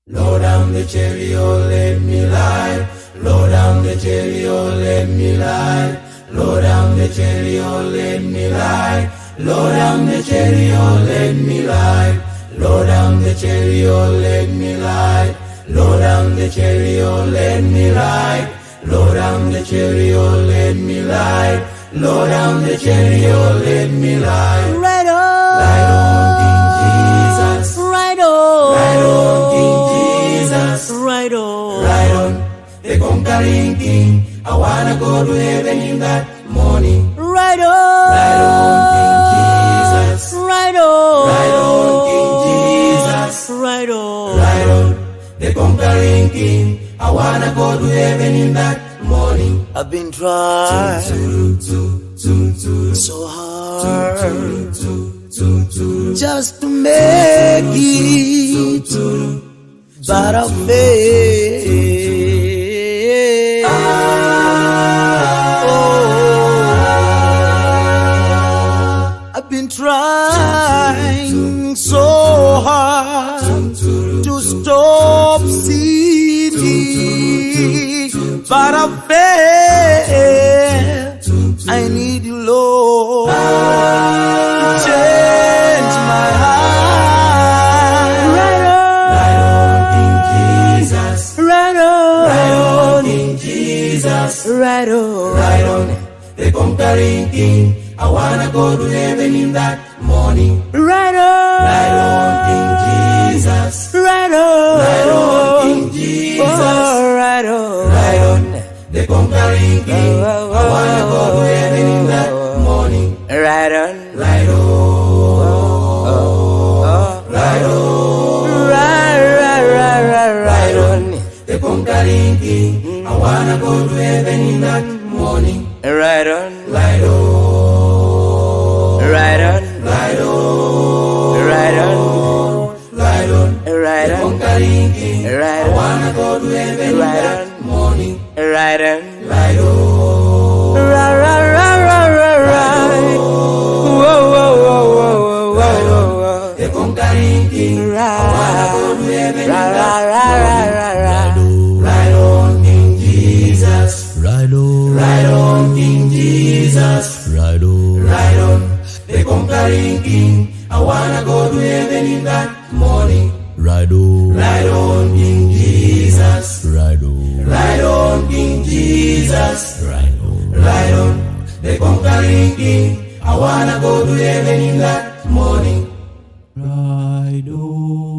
Lord, I'm the cherry, oh, let me light. Lord, I'm the cherry, oh, let me light. Lord, I'm the cherry, oh, let me light. Lord, I'm the cherry, oh, let me light. Lord, I'm the cherry, oh, let me light. Lord, I'm the cherry, oh, let me light. Lord, I'm the cherry, oh, let me light. Lord, I'm the cherry, oh, let me light. Right on, Light on, King Jesus. right on, Light on, King Jesus. right on, Right on, the conquering King. I wanna go to heaven in that morning. right on, Right on, King Jesus. right on, Right on, King Jesus. right on, Right on, the conquering King. I wanna go to heaven in that morning. I've been trying so hard just to make it, but I failed. I've been trying so hard to stop sinning, but I failed. I need you, Lord, to change my heart. Right on, King Jesus. Right on, Right on, King Jesus. right on, Right on, the conquering King. I wanna go to heaven in that morning. right on, Right on, King Jesus. right on, Right on, King Jesus. oh, right on, Right on, the conquering King. I wanna go to heaven in that morning. right on, Right on, right on, right on, the conquering King. I wanna go to heaven in that morning. right on, Right on, right on, right on, right on, right on, right the on, conquering King. right I on, wanna go to heaven in right that morning. right on, Right on, right, whoa, whoa, whoa, whoa, whoa, the conquering King. I wanna go to heaven in that morning. Right on, King Jesus. Right on, Right on, King Jesus. right on, Right on, the conquering King. I wanna go to heaven in that morning. right on, Right on, King Jesus. right on, Right on, King Jesus. right on, Right on, the conquering King. I wanna go to heaven in that morning. right on.